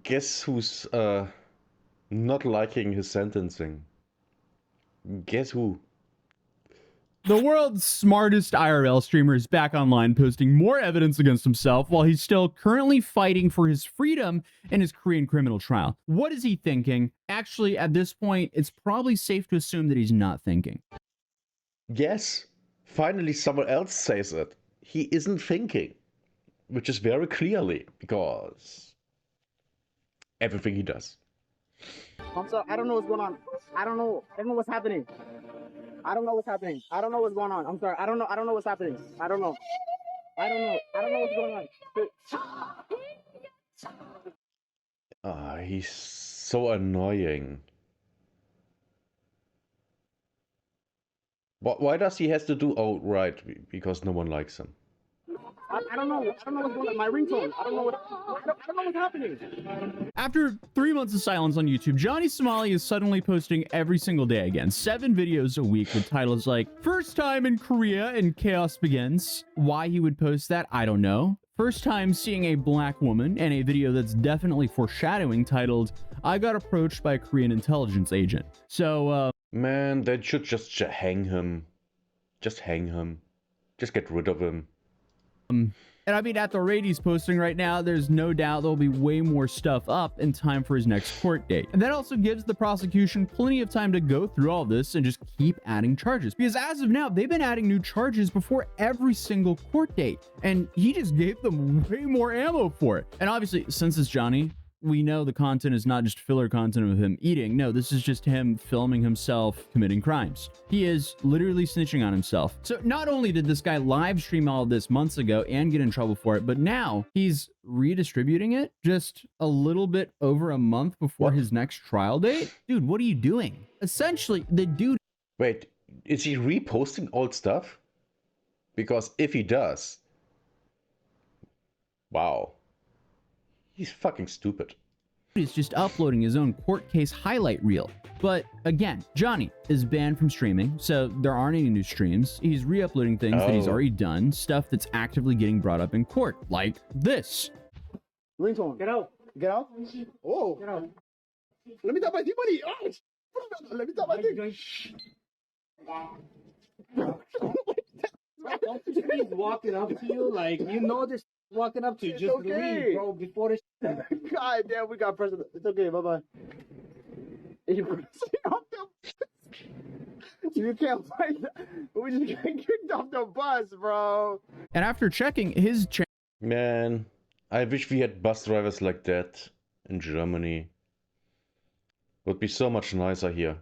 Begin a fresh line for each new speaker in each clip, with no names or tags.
Guess who's not liking his sentencing? Guess who?
The world's smartest IRL streamer is back online posting more evidence against himself while he's still currently fighting for his freedom in his Korean criminal trial. What is he thinking? Actually, at this point, it's probably safe to assume that he's not thinking.
Yes, finally someone else says it. He isn't thinking, which is very clearly because everything he does.
I'm sorry, I don't know what's going on. I don't know what's happening. I don't know what's happening. I don't know what's going on. I'm sorry. I don't know what's happening. I don't know what's going on.
He's so annoying. Why does he has to do? Oh, right, because no one likes him.
I don't know what's going on. My ringtone. I don't know what's happening.
After 3 months of silence on YouTube, Johnny Somali is suddenly posting every single day again. 7 videos a week with titles like "First Time in Korea and Chaos Begins." Why he would post that, I don't know. First time seeing a black woman, and a video that's definitely foreshadowing titled "I got approached by a Korean intelligence agent." So,
Man, they should just hang him. Just hang him. Just get rid of him.
And I mean, at the rate he's posting right now, there's no doubt there'll be way more stuff up in time for his next court date. And that also gives the prosecution plenty of time to go through all this and just keep adding charges. Because as of now, they've been adding new charges before every single court date. And he just gave them way more ammo for it. And obviously, since it's Johnny, we know the content is not just filler content of him eating. No, this is just him filming himself committing crimes. He is literally snitching on himself. So not only did this guy live stream all of this months ago and get in trouble for it, but now he's redistributing it just a little bit over a month before his next trial date. Dude, what are you doing? Essentially, the dude...
Wait, is he reposting old stuff? Because if he does... Wow. He's fucking stupid.
He's just uploading his own court case highlight reel. But again, Johnny is banned from streaming, so there aren't any new streams. He's re-uploading things that he's already done, stuff that's actively getting brought up in court, like this.
Ringtone. Get out. Get out. Oh. Get out. Let me tap my money. Oh. Let me tap my thing.
He's walking up to you like you know this. Walking up to you, just leave, bro, before this.
God damn, we got president. It's okay, bye-bye. You can't fight that. We just got kicked off the bus, bro.
And after checking his
Man, I wish we had bus drivers like that in Germany. Would be so much nicer here.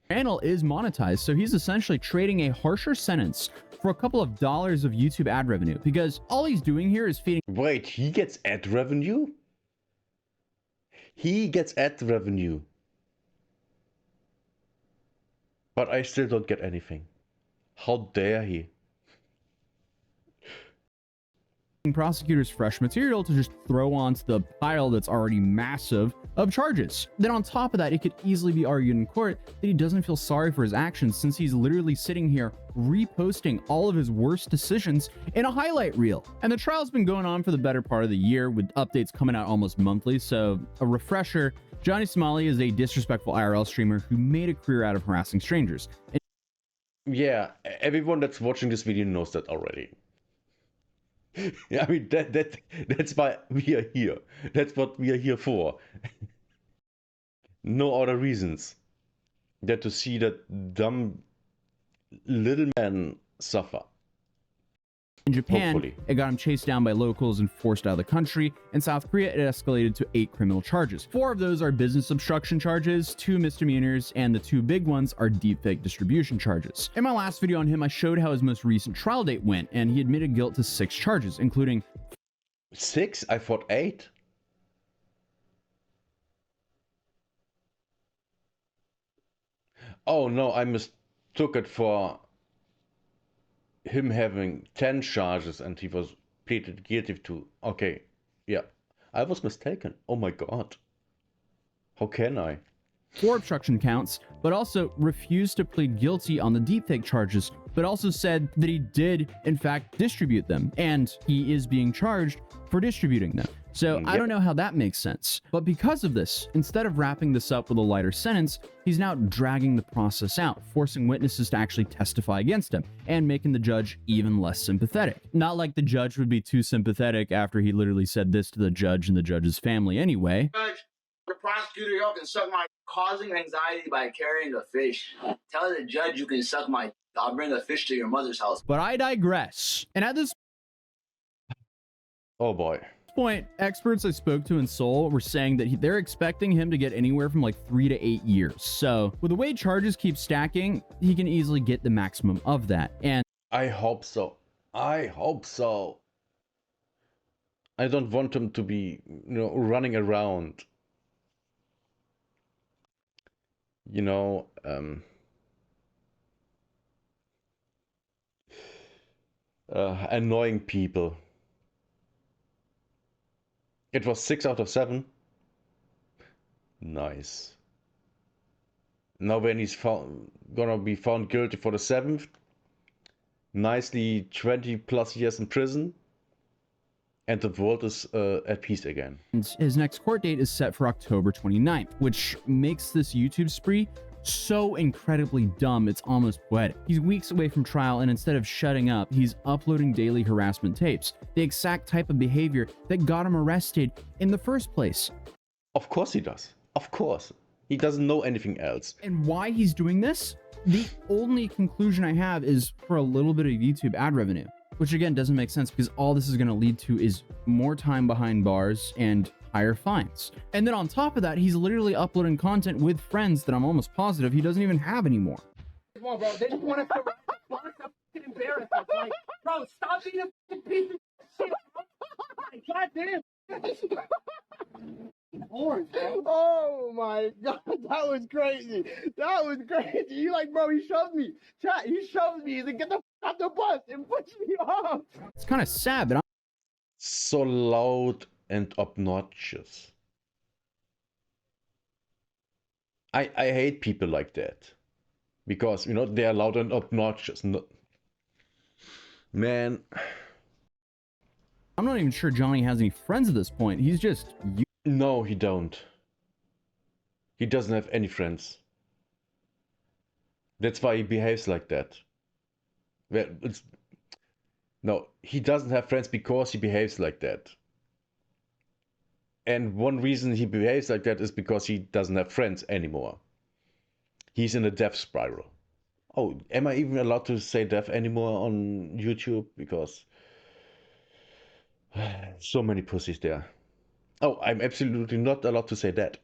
Channel is monetized, so he's essentially trading a harsher sentence for a couple of dollars of YouTube ad revenue, because all he's doing here is feeding...
Wait, he gets ad revenue? He gets ad revenue. But I still don't get anything. How dare he?
Prosecutors fresh material to just throw onto the pile that's already massive of charges. Then on top of that, it could easily be argued in court that he doesn't feel sorry for his actions, since he's literally sitting here reposting all of his worst decisions in a highlight reel. And the trial's been going on for the better part of the year, with updates coming out almost monthly. So a refresher, Johnny Somali is a disrespectful IRL streamer who made a career out of harassing strangers.
Yeah, everyone that's watching this video knows that already. I mean, that's why we are here. That's what we are here for. No other reasons than to see that dumb little man suffer.
In Japan,
Hopefully.
it got him chased down by locals and forced out of the country. In South Korea, it escalated to 8 criminal charges. 4 of those are business obstruction charges, 2 misdemeanors, and the 2 big ones are deepfake distribution charges. In my last video on him, I showed how his most recent trial date went, and he admitted guilt to 6 charges, including...
6? I thought 8. Oh no, I mistook it for him having 10 charges and he was pleaded guilty to. Okay, yeah, I was mistaken. Oh my god, how can I?
4 obstruction counts, but also refused to plead guilty on the deepfake charges, but also said that he did in fact distribute them, and he is being charged for distributing them. So I don't know how that makes sense. But because of this, instead of wrapping this up with a lighter sentence, he's now dragging the process out, forcing witnesses to actually testify against him, and making the judge even less sympathetic. Not like the judge would be too sympathetic after he literally said this to the judge and the judge's family anyway.
Judge, the prosecutor, y'all can suck my causing anxiety by carrying a fish. Tell the judge you can suck my. I'll bring a fish to your mother's house.
But I digress. And at this
Oh boy.
point, experts I spoke to in Seoul were saying that they're expecting him to get anywhere from like 3 to 8 years. So with the way charges keep stacking, he can easily get the maximum of that. And
I hope so. I hope so. I don't want him to be, running around. Annoying people. It was 6 out of 7. Nice. Now when he's gonna be found guilty for the 7th, nicely 20 plus years in prison, and the world is at peace again.
his next court date is set for October 29th, which makes this YouTube spree so incredibly dumb it's almost poetic. He's weeks away from trial, and instead of shutting up, he's uploading daily harassment tapes, the exact type of behavior that got him arrested in the first place.
Of course he does. Of course. He doesn't know anything else.
And why he's doing this? The only conclusion I have is for a little bit of YouTube ad revenue, which again doesn't make sense because all this is going to lead to is more time behind bars and higher fines. And then on top of that, he's literally uploading content with friends that I'm almost positive he doesn't even have anymore.
Come on, bro. They just want to fucking embarrass us. Like, bro, stop being a fucking piece of shit. God damn. Orange, bro.
Oh my god, that was crazy. That was crazy. You like, bro, he shoved me. Chat, he shoved me. He's like, get the f off the bus and push me off.
It's kind of sad, but
So loud and obnoxious. I hate people like that. Because, they're loud and obnoxious. No. Man.
I'm not even sure Johnny has any friends at this point. He's just
No, he don't. He doesn't have any friends. That's why he behaves like that. Well, no, he doesn't have friends because he behaves like that. And one reason he behaves like that is because he doesn't have friends anymore. He's in a death spiral. Oh, am I even allowed to say death anymore on YouTube? Because so many pussies there. Oh, I'm absolutely not allowed to say that.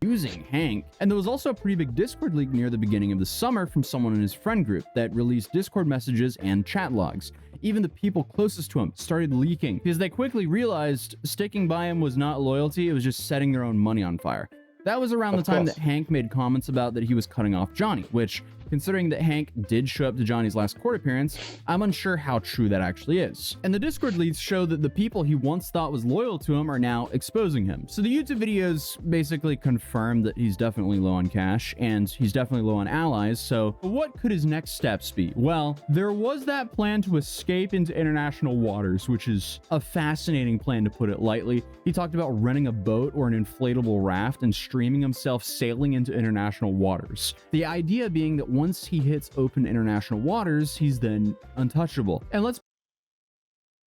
using Hank. And there was also a pretty big Discord leak near the beginning of the summer from someone in his friend group that released Discord messages and chat logs. Even the people closest to him started leaking because they quickly realized sticking by him was not loyalty, it was just setting their own money on fire. That was around the time that Hank made comments about that he was cutting off Johnny, which, considering that Hank did show up to Johnny's last court appearance, I'm unsure how true that actually is. And the Discord leads show that the people he once thought was loyal to him are now exposing him. So the YouTube videos basically confirm that he's definitely low on cash, and he's definitely low on allies, so what could his next steps be? Well, there was that plan to escape into international waters, which is a fascinating plan to put it lightly. He talked about renting a boat or an inflatable raft and streaming himself sailing into international waters. The idea being that once he hits open international waters, he's then untouchable. And let's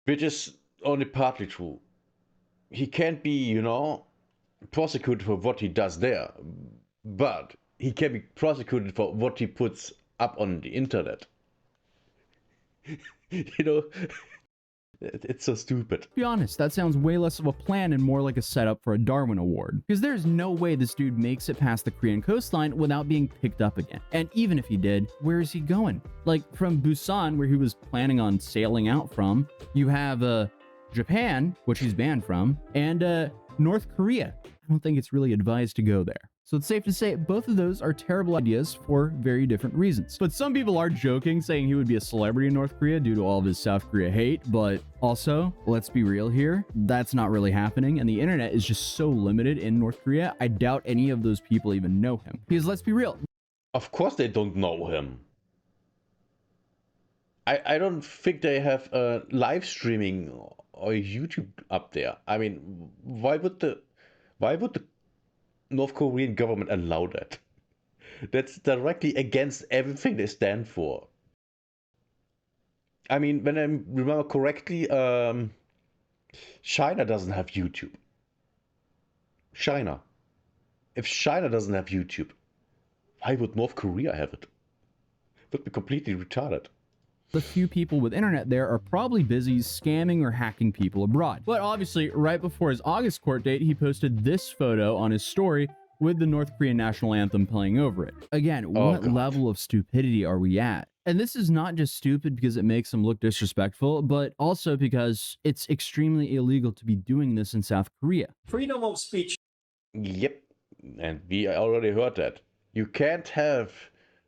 Which is only partly true. He can't be, prosecuted for what he does there, but he can be prosecuted for what he puts up on the internet. It's so stupid.
be honest, that sounds way less of a plan and more like a setup for a Darwin Award. Because there's no way this dude makes it past the Korean coastline without being picked up again. And even if he did, where is he going? Like, from Busan, where he was planning on sailing out from, you have Japan, which he's banned from, and North Korea. I don't think it's really advised to go there. So it's safe to say both of those are terrible ideas for very different reasons. But some people are joking, saying he would be a celebrity in North Korea due to all of his South Korea hate. But also, let's be real here, that's not really happening. And the internet is just so limited in North Korea, I doubt any of those people even know him. Because let's be real.
Of course they don't know him. I don't think they have live streaming or YouTube up there. I mean, why would the North Korean government allow that? That's directly against everything they stand for. I mean, when I remember correctly, China doesn't have YouTube. China. If China doesn't have YouTube, why would North Korea have it? Would be completely retarded.
The few people with internet there are probably busy scamming or hacking people abroad. But obviously, right before his August court date, he posted this photo on his story with the North Korean national anthem playing over it. Again, what
God.
level of stupidity are we at? And this is not just stupid because it makes him look disrespectful, but also because it's extremely illegal to be doing this in South Korea.
Freedom of speech.
Yep, and we already heard that. You can't have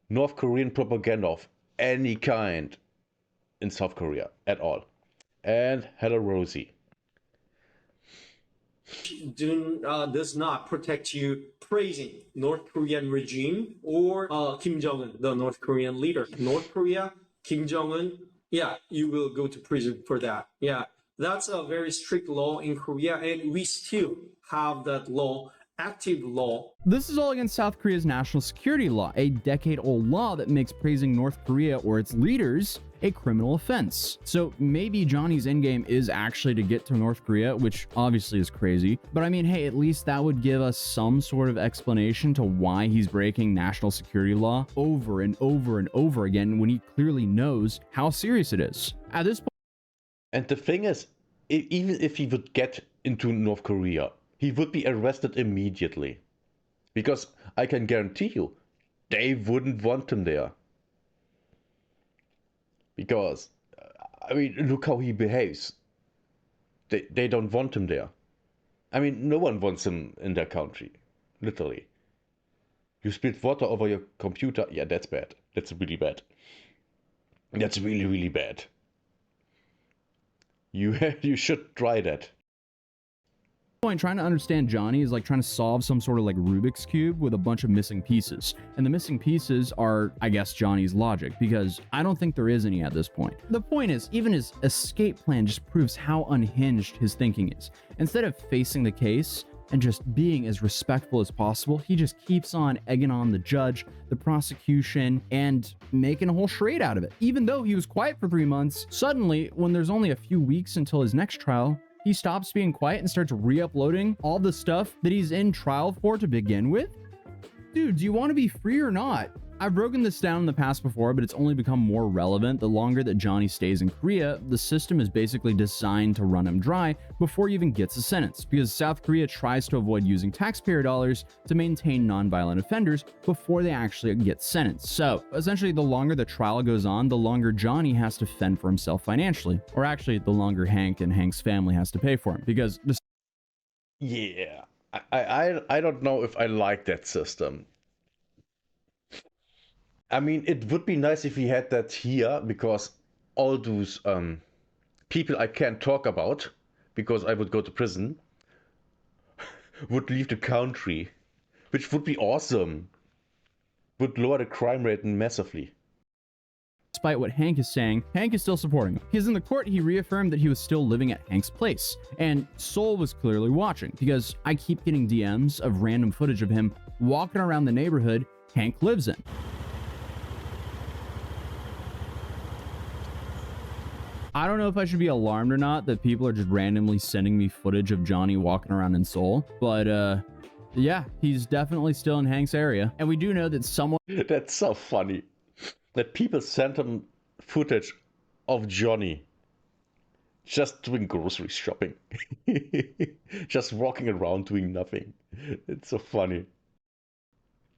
North Korean propaganda of any kind in South Korea at all. And hello, Rosie.
Does not protect you praising North Korean regime or Kim Jong-un, the North Korean leader. North Korea, Kim Jong-un, yeah, you will go to prison for that. Yeah, that's a very strict law in Korea, and we still have that law, active law.
This is all against South Korea's national security law, a decade-old law that makes praising North Korea or its leaders a criminal offense. So maybe Johnny's endgame is actually to get to North Korea, which obviously is crazy. But I mean, hey, at least that would give us some sort of explanation to why he's breaking national security law over and over and over again when he clearly knows how serious it is. At this point,
And the thing is, even if he would get into North Korea, he would be arrested immediately. Because I can guarantee you, they wouldn't want him there. Because, I mean, look how he behaves. They don't want him there. I mean, no one wants him in their country. Literally. You spilled water over your computer. Yeah, that's bad. That's really bad. That's really, really bad. You should try that.
trying to understand Johnny is like trying to solve some sort of like Rubik's Cube with a bunch of missing pieces. And the missing pieces are, I guess, Johnny's logic, because I don't think there is any at this point. The point is, even his escape plan just proves how unhinged his thinking is. Instead of facing the case and just being as respectful as possible, he just keeps on egging on the judge, the prosecution, and making a whole charade out of it. Even though he was quiet for 3 months, suddenly, when there's only a few weeks until his next trial, he stops being quiet and starts re-uploading all the stuff that he's in trial for to begin with? Dude, do you want to be free or not? I've broken this down in the past before, but it's only become more relevant the longer that Johnny stays in Korea. The system is basically designed to run him dry before he even gets a sentence, because South Korea tries to avoid using taxpayer dollars to maintain nonviolent offenders before they actually get sentenced. So essentially, the longer the trial goes on, the longer Johnny has to fend for himself financially, or actually the longer Hank and Hank's family has to pay for him, because
Yeah, I don't know if I like that system. I mean, it would be nice if we had that here, because all those people I can't talk about, because I would go to prison, would leave the country, which would be awesome. Would lower the crime rate massively.
despite what Hank is saying, Hank is still supporting him. Because in the court, he reaffirmed that he was still living at Hank's place. And Soul was clearly watching, because I keep getting DMs of random footage of him walking around the neighborhood Hank lives in. I don't know if I should be alarmed or not that people are just randomly sending me footage of Johnny walking around in Seoul, but yeah, he's definitely still in Hank's area. And we do know that someone
That's so funny. That people sent him footage of Johnny just doing grocery shopping. Just walking around doing nothing. It's so funny.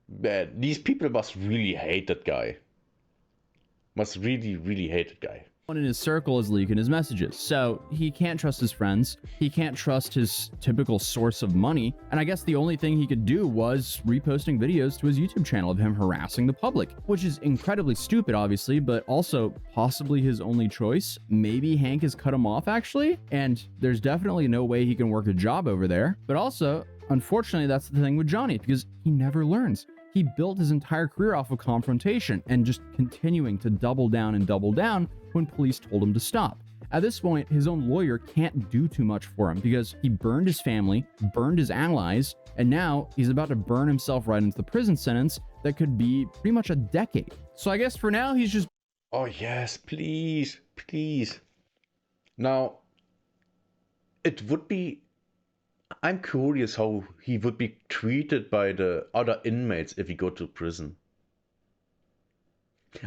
Man, these people must really hate that guy. Must really, really hate that guy.
in his circle is leaking his messages, so he can't trust his friends, he can't trust his typical source of money, and I guess the only thing he could do was reposting videos to his YouTube channel of him harassing the public, which is incredibly stupid, obviously, but also possibly his only choice. Maybe Hank has cut him off, actually, and there's definitely no way he can work a job over there. But also, unfortunately, that's the thing with Johnny, because he never learns. He built his entire career off of confrontation and just continuing to double down when police told him to stop. At this point, his own lawyer can't do too much for him because he burned his family, burned his allies, and now he's about to burn himself right into the prison sentence that could be pretty much a decade. So I guess for now, he's just...
Oh yes, please, please. Now, it would be... I'm curious how he would be treated by the other inmates if he go to prison.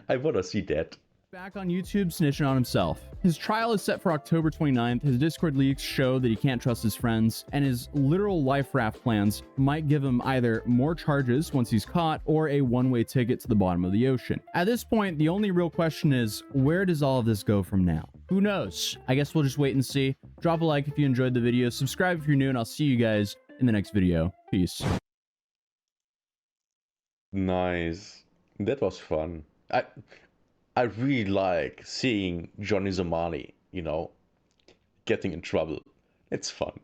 I wanna see that.
back on YouTube snitching on himself. His trial is set for October 29th. His Discord leaks show that he can't trust his friends, and his literal life raft plans might give him either more charges once he's caught or a one-way ticket to the bottom of the ocean. At this point, the only real question is, where does all of this go from now? Who knows? I guess we'll just wait and see. Drop a like if you enjoyed the video, subscribe if you're new, and I'll see you guys in the next video. Peace.
Nice. That was fun. I really like seeing Johnny Somali, you know, getting in trouble. It's fun.